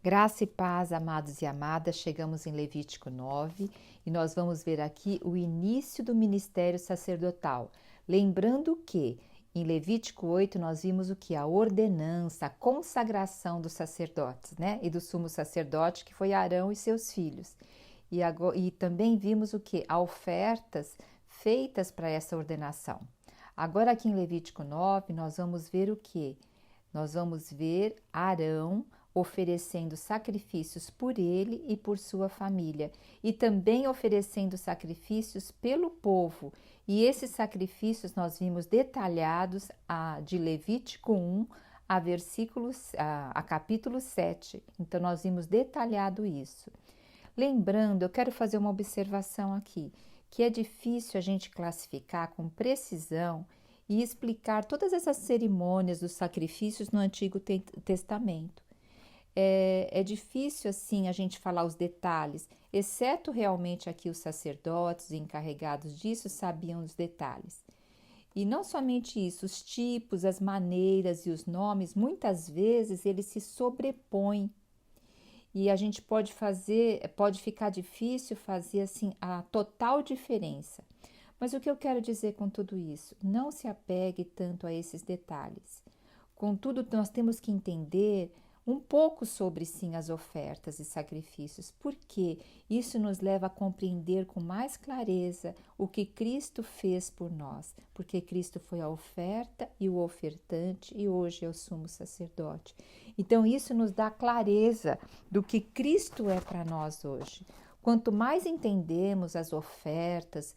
Graça e paz, amados e amadas, chegamos em Levítico 9 e nós vamos ver aqui o início do ministério sacerdotal. Lembrando que em Levítico 8 nós vimos o que? A ordenança, a consagração dos sacerdotes, né? E do sumo sacerdote, que foi Arão e seus filhos. E também vimos o que? Ofertas feitas para essa ordenação. Agora aqui em Levítico 9 nós vamos ver o que? Nós vamos ver Arão oferecendo sacrifícios por ele e por sua família, e também oferecendo sacrifícios pelo povo. E esses sacrifícios nós vimos detalhados de Levítico 1 a capítulo 7. Então nós vimos detalhado isso. Lembrando, eu quero fazer uma observação aqui, que é difícil a gente classificar com precisão e explicar todas essas cerimônias dos sacrifícios no Antigo Testamento. É difícil assim a gente falar os detalhes, exceto realmente aqui os sacerdotes encarregados disso sabiam os detalhes. E não somente isso, os tipos, as maneiras e os nomes, muitas vezes eles se sobrepõem. E a gente pode ficar difícil fazer assim a total diferença. Mas o que eu quero dizer com tudo isso? Não se apegue tanto a esses detalhes. Contudo, nós temos que entender um pouco sobre sim as ofertas e sacrifícios, porque isso nos leva a compreender com mais clareza o que Cristo fez por nós, porque Cristo foi a oferta e o ofertante e hoje é o sumo sacerdote. Então isso nos dá clareza do que Cristo é para nós hoje. Quanto mais entendemos as ofertas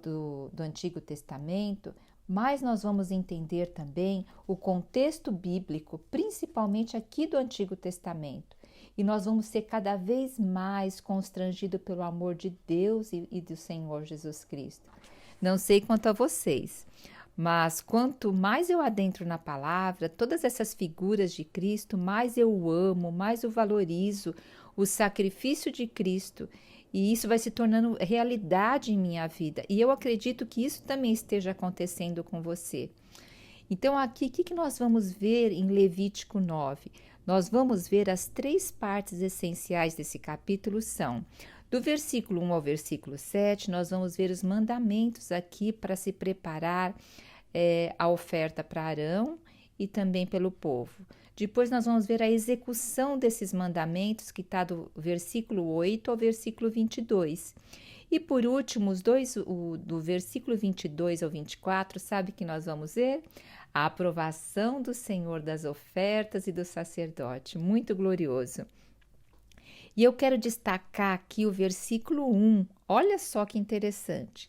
do Antigo Testamento, mas nós vamos entender também o contexto bíblico, principalmente aqui do Antigo Testamento. E nós vamos ser cada vez mais constrangidos pelo amor de Deus e do Senhor Jesus Cristo. Não sei quanto a vocês, mas quanto mais eu adentro na palavra, todas essas figuras de Cristo, mais eu amo, mais eu valorizo o sacrifício de Cristo. E isso vai se tornando realidade em minha vida. E eu acredito que isso também esteja acontecendo com você. Então, aqui, o que nós vamos ver em Levítico 9? Nós vamos ver as três partes essenciais desse capítulo são: do versículo 1 ao versículo 7, nós vamos ver os mandamentos aqui para se preparar a oferta para Arão e também pelo povo. Depois nós vamos ver a execução desses mandamentos, que está do versículo 8 ao versículo 22. E por último, do versículo 22 ao 24, sabe que nós vamos ver? A aprovação do Senhor das ofertas e do sacerdote. Muito glorioso. E eu quero destacar aqui o versículo 1. Olha só que interessante.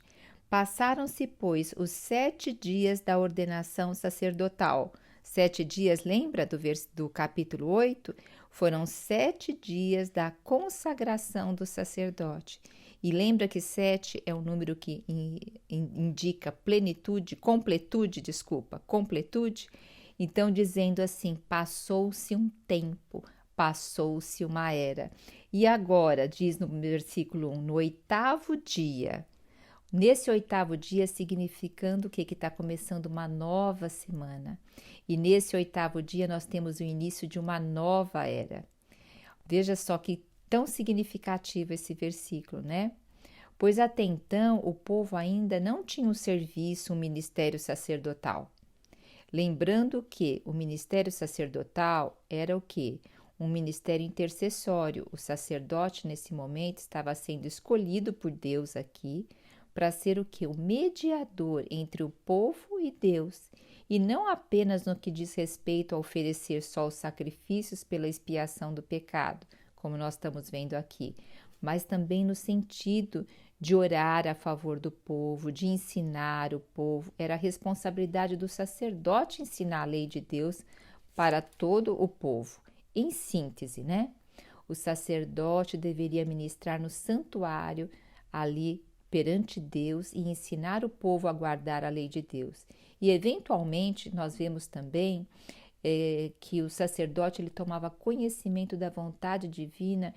Passaram-se, pois, os 7 dias da ordenação sacerdotal. 7 dias, lembra do capítulo 8? Foram 7 dias da consagração do sacerdote. E lembra que 7 é um número que indica completude. Então, dizendo assim, passou-se um tempo, passou-se uma era. E agora, diz no versículo 1, no 8º dia. Nesse 8º dia, significando que está começando uma nova semana. E nesse 8º dia, nós temos o início de uma nova era. Veja só que tão significativo esse versículo, né? Pois até então, o povo ainda não tinha um serviço, um ministério sacerdotal. Lembrando que o ministério sacerdotal era o quê? Um ministério intercessório. O sacerdote, nesse momento, estava sendo escolhido por Deus aqui, para ser o que? O mediador entre o povo e Deus, e não apenas no que diz respeito a oferecer só os sacrifícios pela expiação do pecado, como nós estamos vendo aqui, mas também no sentido de orar a favor do povo, de ensinar o povo. Era a responsabilidade do sacerdote ensinar a lei de Deus para todo o povo. Em síntese, né? O sacerdote deveria ministrar no santuário ali perante Deus e ensinar o povo a guardar a lei de Deus. E eventualmente nós vemos também que o sacerdote ele tomava conhecimento da vontade divina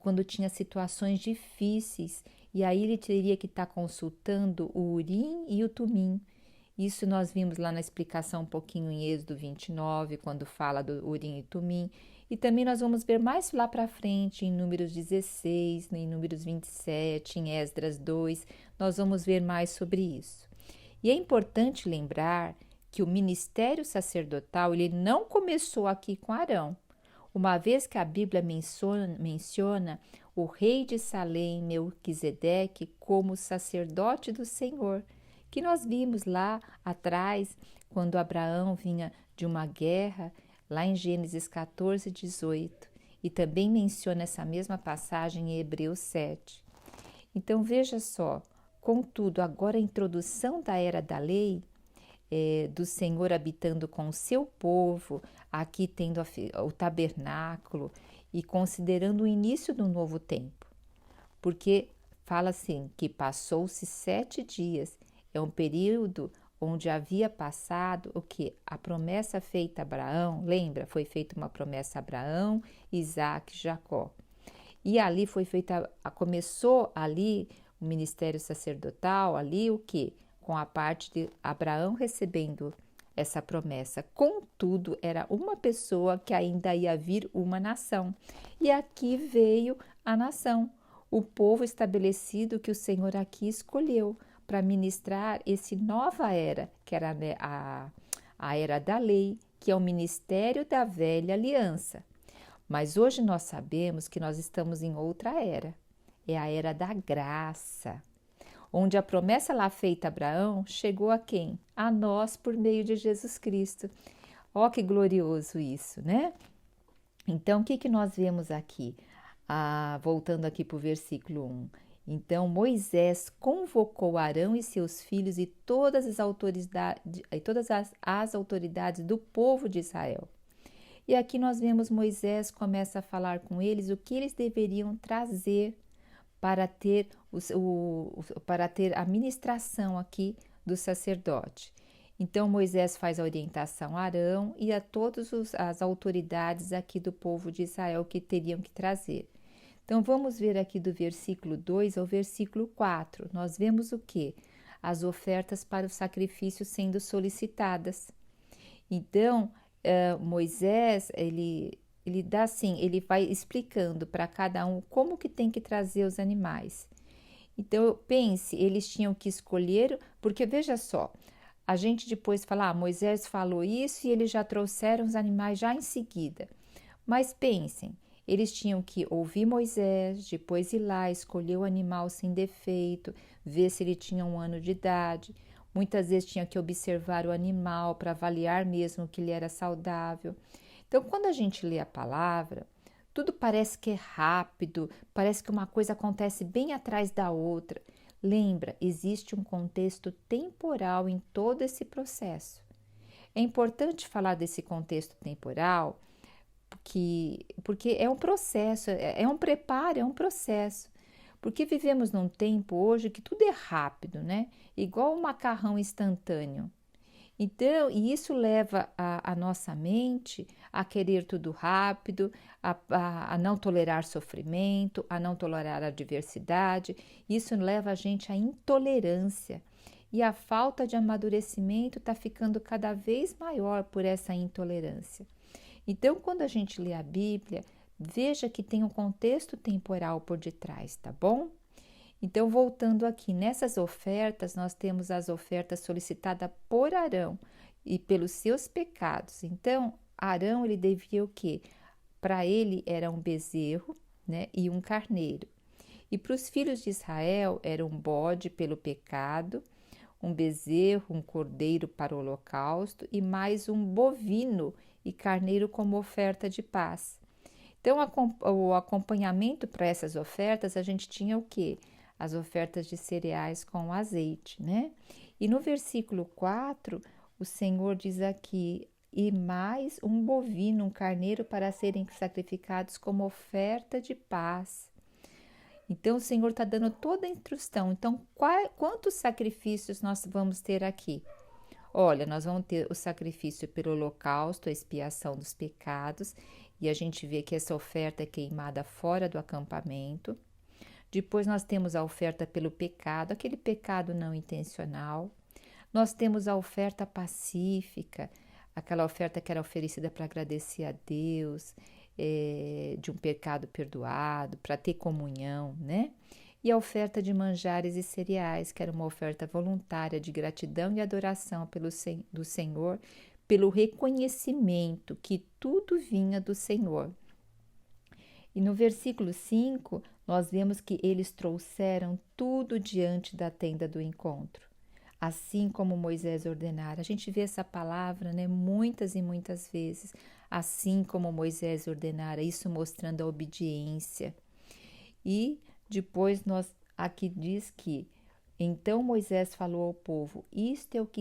quando tinha situações difíceis, e aí ele teria que estar consultando o Urim e o Tumim. Isso nós vimos lá na explicação um pouquinho em Êxodo 29, quando fala do Urim e Tumim. E também nós vamos ver mais lá para frente, em Números 16, em Números 27, em Esdras 2, nós vamos ver mais sobre isso. E é importante lembrar que o ministério sacerdotal ele não começou aqui com Arão, uma vez que a Bíblia menciona o rei de Salém, Melquisedeque, como sacerdote do Senhor, que nós vimos lá atrás, quando Abraão vinha de uma guerra, lá em Gênesis 14, 18, e também menciona essa mesma passagem em Hebreus 7. Então veja só, contudo, agora a introdução da era da lei, do Senhor habitando com o seu povo, aqui tendo o tabernáculo e considerando o início do novo tempo, porque fala assim que passou-se 7 dias, é um período onde havia passado o que? A promessa feita a Abraão, lembra? Foi feita uma promessa a Abraão, Isaac e Jacó. E ali foi feita, começou ali o ministério sacerdotal, ali o que? Com a parte de Abraão recebendo essa promessa. Contudo, era uma pessoa que ainda ia vir uma nação. E aqui veio a nação, o povo estabelecido que o Senhor aqui escolheu para ministrar esse nova era, que era a era da lei, que é o ministério da velha aliança. Mas hoje nós sabemos que nós estamos em outra era, é a era da graça, onde a promessa lá feita a Abraão chegou a quem? A nós por meio de Jesus Cristo. Ó, que glorioso isso, né? Então, o que nós vemos aqui? Voltando aqui para o versículo 1. Então Moisés convocou Arão e seus filhos e todas as autoridades do povo de Israel. E aqui nós vemos Moisés começa a falar com eles o que eles deveriam trazer para ter, para ter a ministração aqui do sacerdote. Então Moisés faz a orientação a Arão e a todas as autoridades aqui do povo de Israel que teriam que trazer. Então vamos ver aqui do versículo 2 ao versículo 4. Nós vemos o quê? As ofertas para o sacrifício sendo solicitadas. Então Moisés, ele dá assim, ele vai explicando para cada um como que tem que trazer os animais. Então pense, eles tinham que escolher, porque veja só, a gente depois fala, Moisés falou isso e eles já trouxeram os animais já em seguida. Mas pensem, eles tinham que ouvir Moisés, depois ir lá, escolher o animal sem defeito, ver se ele tinha 1 ano de idade. Muitas vezes tinha que observar o animal para avaliar mesmo que ele era saudável. Então, quando a gente lê a palavra, tudo parece que é rápido, parece que uma coisa acontece bem atrás da outra. Lembra, existe um contexto temporal em todo esse processo. É importante falar desse contexto temporal, porque é um processo, é um preparo, é um processo. Porque vivemos num tempo hoje que tudo é rápido, né? Igual um macarrão instantâneo. Então, e isso leva a nossa mente a querer tudo rápido, a não tolerar sofrimento, a não tolerar adversidade. Isso leva a gente à intolerância. E a falta de amadurecimento está ficando cada vez maior por essa intolerância. Então, quando a gente lê a Bíblia, veja que tem um contexto temporal por detrás, tá bom? Então, voltando aqui, nessas ofertas, nós temos as ofertas solicitadas por Arão e pelos seus pecados. Então, Arão, ele devia o quê? Para ele era um bezerro, né, e um carneiro. E para os filhos de Israel era um bode pelo pecado, um bezerro, um cordeiro para o holocausto e mais um bovino e carneiro como oferta de paz. Então, o acompanhamento para essas ofertas, a gente tinha o quê? As ofertas de cereais com azeite, né? E no versículo 4, o Senhor diz aqui, e mais um bovino, um carneiro para serem sacrificados como oferta de paz. Então, o Senhor está dando toda a instrução. Então, quantos sacrifícios nós vamos ter aqui? Olha, nós vamos ter o sacrifício pelo holocausto, a expiação dos pecados, e a gente vê que essa oferta é queimada fora do acampamento. Depois nós temos a oferta pelo pecado, aquele pecado não intencional. Nós temos a oferta pacífica, aquela oferta que era oferecida para agradecer a Deus, de um pecado perdoado, para ter comunhão, né? E a oferta de manjares e cereais, que era uma oferta voluntária de gratidão e adoração do Senhor, pelo reconhecimento que tudo vinha do Senhor. E no versículo 5, nós vemos que eles trouxeram tudo diante da tenda do encontro, assim como Moisés ordenara. A gente vê essa palavra, né, muitas e muitas vezes, assim como Moisés ordenara, isso mostrando a obediência. E depois aqui diz que então Moisés falou ao povo: isto é o que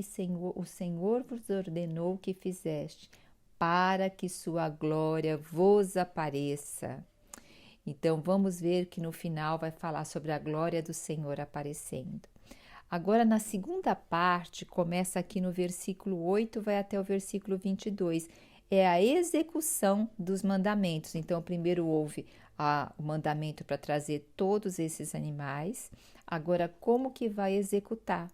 o Senhor vos ordenou que fizeste, para que sua glória vos apareça. Então vamos ver que no final vai falar sobre a glória do Senhor aparecendo. Agora, na segunda parte, começa aqui no versículo 8, vai até o versículo 22. É a execução dos mandamentos. Então, primeiro houve o mandamento para trazer todos esses animais. Agora, como que vai executar?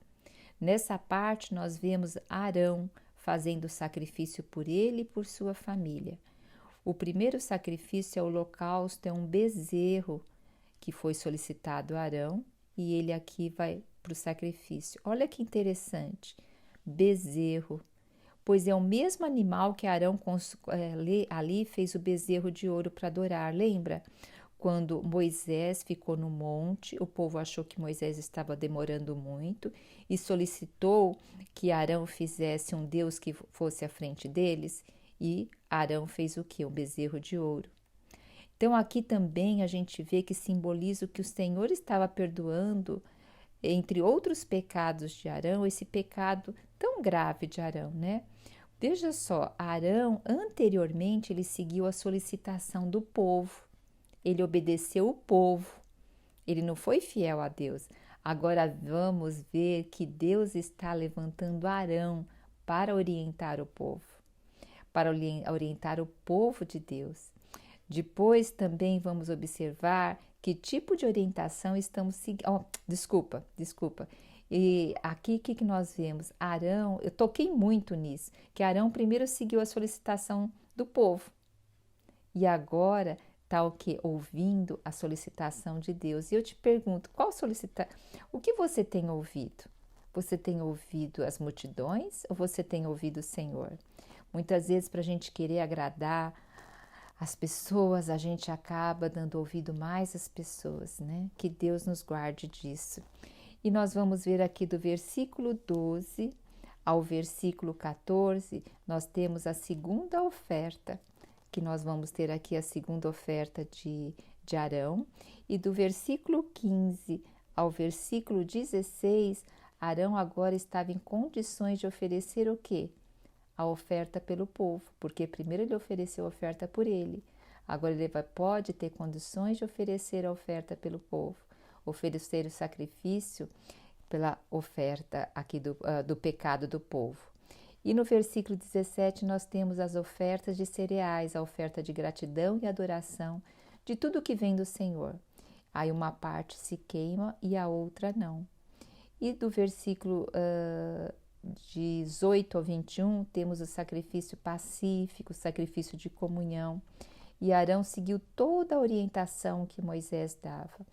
Nessa parte, nós vemos Arão fazendo sacrifício por ele e por sua família. O primeiro sacrifício é o holocausto, é um bezerro que foi solicitado a Arão, e ele aqui vai para o sacrifício. Olha que interessante, bezerro, pois é o mesmo animal que Arão ali fez o bezerro de ouro para adorar, lembra? Quando Moisés ficou no monte, o povo achou que Moisés estava demorando muito e solicitou que Arão fizesse um Deus que fosse à frente deles, e Arão fez o quê? Um bezerro de ouro. Então aqui também a gente vê que simboliza o que o Senhor estava perdoando, entre outros pecados de Arão, esse pecado tão grave de Arão, né? Veja só, Arão anteriormente ele seguiu a solicitação do povo, ele obedeceu o povo, ele não foi fiel a Deus. Agora vamos ver que Deus está levantando Arão para orientar o povo, para orientar o povo de Deus. Depois também vamos observar que tipo de orientação estamos seguindo. Oh, desculpa. E aqui o que nós vemos? Arão, eu toquei muito nisso, que Arão primeiro seguiu a solicitação do povo. E agora está o que? Ouvindo a solicitação de Deus. E eu te pergunto, o que você tem ouvido? Você tem ouvido as multidões ou você tem ouvido o Senhor? Muitas vezes, para a gente querer agradar as pessoas, a gente acaba dando ouvido mais às pessoas, né? Que Deus nos guarde disso. E nós vamos ver aqui do versículo 12 ao versículo 14, nós temos a segunda oferta, que nós vamos ter aqui a segunda oferta de Arão. E do versículo 15 ao versículo 16, Arão agora estava em condições de oferecer o quê? A oferta pelo povo, porque primeiro ele ofereceu a oferta por ele, agora ele pode ter condições de oferecer a oferta pelo povo, oferecer o sacrifício pela oferta aqui do pecado do povo. E no versículo 17 nós temos as ofertas de cereais, a oferta de gratidão e adoração de tudo que vem do Senhor. Aí uma parte se queima e a outra não. E do versículo 18 ao 21, temos o sacrifício pacífico, o sacrifício de comunhão. E Arão seguiu toda a orientação que Moisés dava.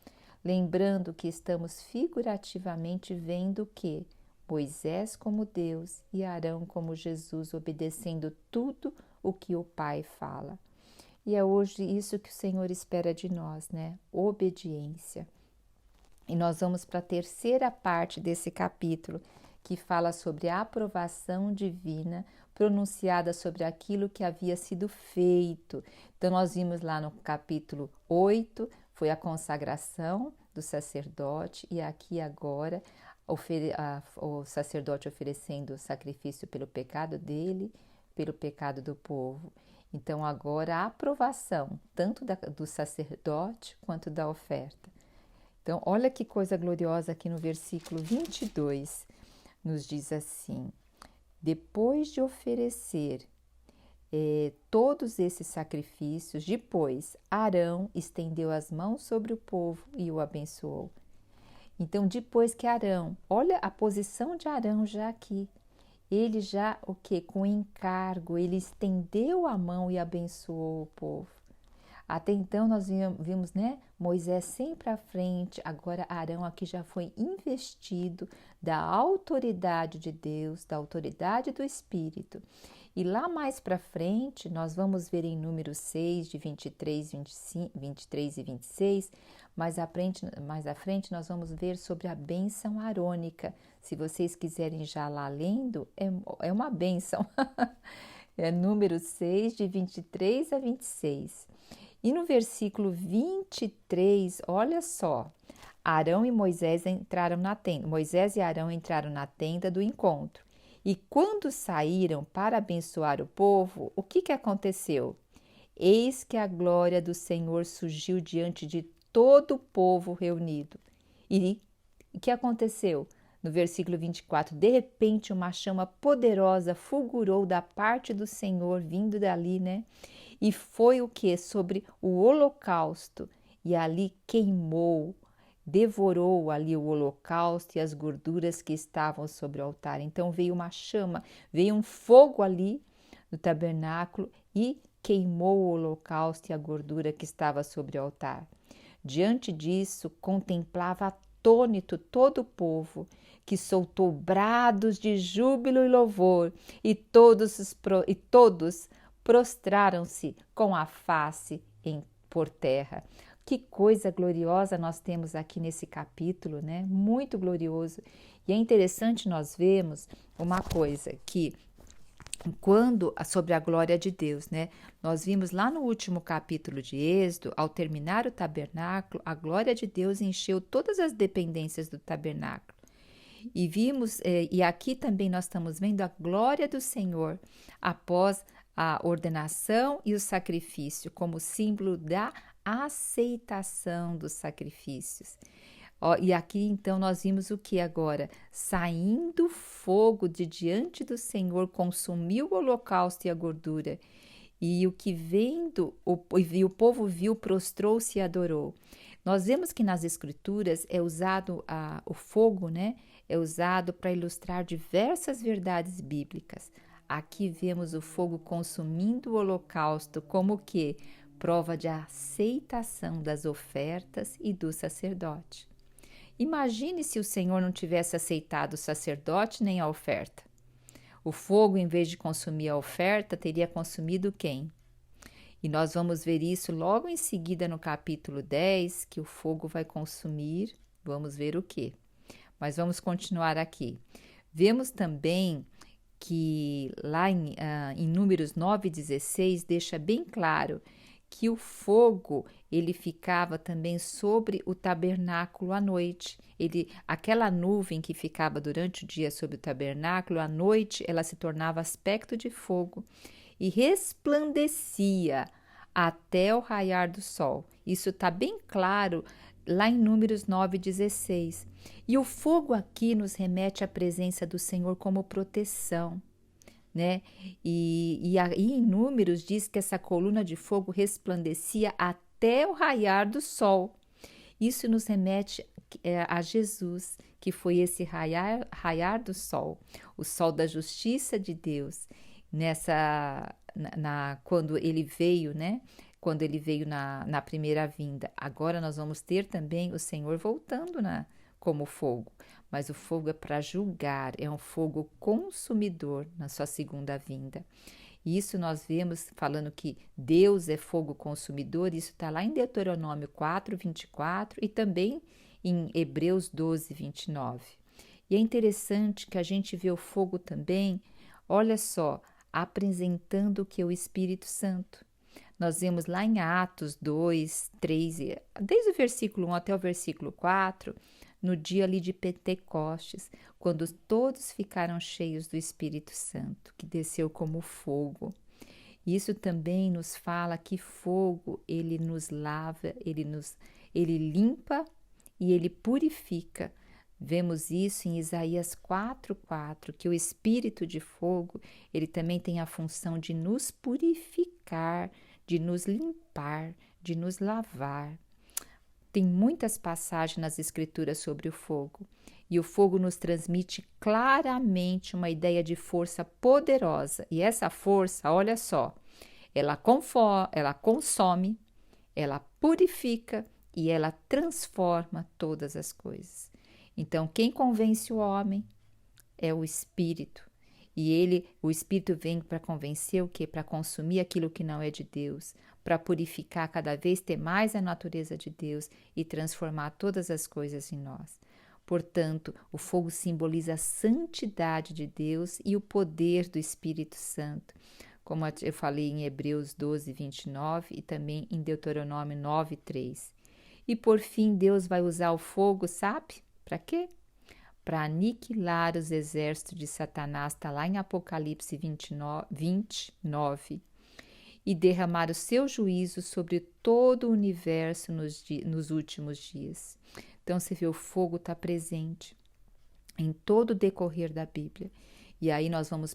Lembrando que estamos figurativamente vendo que Moisés como Deus e Arão como Jesus, obedecendo tudo o que o Pai fala. E é hoje isso que o Senhor espera de nós, né? Obediência. E nós vamos para a terceira parte desse capítulo, que fala sobre a aprovação divina pronunciada sobre aquilo que havia sido feito. Então, nós vimos lá no capítulo 8, foi a consagração do sacerdote, e aqui agora o sacerdote oferecendo o sacrifício pelo pecado dele, pelo pecado do povo. Então, agora a aprovação, tanto do sacerdote quanto da oferta. Então, olha que coisa gloriosa aqui no versículo 22, nos diz assim: depois de oferecer todos esses sacrifícios, depois Arão estendeu as mãos sobre o povo e o abençoou. Então, depois que Arão, olha a posição de Arão já aqui, ele já, com encargo, ele estendeu a mão e abençoou o povo. Até então nós vimos, né, Moisés sempre à frente, agora Arão aqui já foi investido da autoridade de Deus, da autoridade do Espírito. E lá mais para frente, nós vamos ver em número 6, de 23, 25, 23 e 26, mais à frente nós vamos ver sobre a bênção arônica. Se vocês quiserem já lá lendo, é uma bênção. É número 6, de 23 a 26. E no versículo 23, olha só, Arão e Moisés entraram na tenda. Moisés e Arão entraram na tenda do encontro. E quando saíram para abençoar o povo, o que aconteceu? Eis que a glória do Senhor surgiu diante de todo o povo reunido. E o que aconteceu? No versículo 24, de repente uma chama poderosa fulgurou da parte do Senhor, vindo dali, né? E foi o que? Sobre o holocausto. E ali queimou, devorou ali o holocausto e as gorduras que estavam sobre o altar. Então veio uma chama, veio um fogo ali no tabernáculo e queimou o holocausto e a gordura que estava sobre o altar. Diante disso, contemplava atônito todo o povo, que soltou brados de júbilo e louvor, e todos prostraram-se com a face por terra. Que coisa gloriosa nós temos aqui nesse capítulo, né? Muito glorioso. E é interessante nós vermos uma coisa que quando sobre a glória de Deus, né? Nós vimos lá no último capítulo de Êxodo, ao terminar o tabernáculo, a glória de Deus encheu todas as dependências do tabernáculo. E vimos, e aqui também nós estamos vendo a glória do Senhor após a ordenação e o sacrifício, como símbolo da aceitação dos sacrifícios. E aqui então nós vimos o que agora? Saindo fogo de diante do Senhor, consumiu o holocausto e a gordura. E o que vendo, o povo viu, prostrou-se e adorou. Nós vemos que nas escrituras é usado o fogo, né? É usado para ilustrar diversas verdades bíblicas. Aqui vemos o fogo consumindo o holocausto como o quê? Prova de aceitação das ofertas e do sacerdote. Imagine se o Senhor não tivesse aceitado o sacerdote nem a oferta. O fogo, em vez de consumir a oferta, teria consumido quem? E nós vamos ver isso logo em seguida no capítulo 10, que o fogo vai consumir, vamos ver o quê? Mas vamos continuar aqui. Vemos também que lá em Números 9 e 16 deixa bem claro que o fogo ele ficava também sobre o tabernáculo à noite. Aquela nuvem que ficava durante o dia sobre o tabernáculo, à noite ela se tornava aspecto de fogo e resplandecia até o raiar do sol. Isso está bem claro lá em Números 9:16. E o fogo aqui nos remete à presença do Senhor como proteção, né? E aí em Números diz que essa coluna de fogo resplandecia até o raiar do sol. Isso nos remete a Jesus, que foi esse raiar do sol, o sol da justiça de Deus, quando ele veio, né? Quando ele veio na primeira vinda. Agora nós vamos ter também o Senhor voltando como fogo, mas o fogo é para julgar, é um fogo consumidor na sua segunda vinda. Isso nós vemos falando que Deus é fogo consumidor, isso está lá em Deuteronômio 4:24 e também em Hebreus 12:29. E é interessante que a gente vê o fogo também, olha só, apresentando o que é o Espírito Santo. Nós vemos lá em Atos 2, 3, desde o versículo 1 até o versículo 4, no dia ali de Pentecostes, quando todos ficaram cheios do Espírito Santo, que desceu como fogo. Isso também nos fala que fogo, ele nos lava, ele limpa e ele purifica. Vemos isso em Isaías 4:4, que o Espírito de fogo, ele também tem a função de nos purificar, de nos limpar, de nos lavar. Tem muitas passagens nas Escrituras sobre o fogo, e o fogo nos transmite claramente uma ideia de força poderosa. E essa força, olha só, ela consome, ela purifica e ela transforma todas as coisas. Então, quem convence o homem é o Espírito. E o Espírito vem para convencer o quê? Para consumir aquilo que não é de Deus, para purificar cada vez, ter mais a natureza de Deus e transformar todas as coisas em nós. Portanto, o fogo simboliza a santidade de Deus e o poder do Espírito Santo, como eu falei em Hebreus 12, 29 e também em Deuteronômio 9, 3. E por fim, Deus vai usar o fogo, sabe? Para quê? Para aniquilar os exércitos de Satanás, está lá em Apocalipse 29, e derramar o seu juízo sobre todo o universo nos últimos dias. Então, você vê, o fogo está presente em todo o decorrer da Bíblia. E aí nós vamos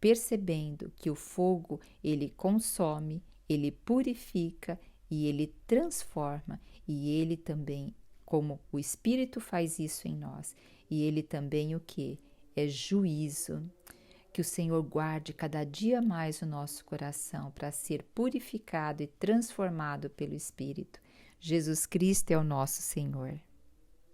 percebendo que o fogo, ele consome, ele purifica e ele transforma. E ele também, como o Espírito faz isso em nós, e ele também o que? É juízo. Que o Senhor guarde cada dia mais o nosso coração para ser purificado e transformado pelo Espírito. Jesus Cristo é o nosso Senhor.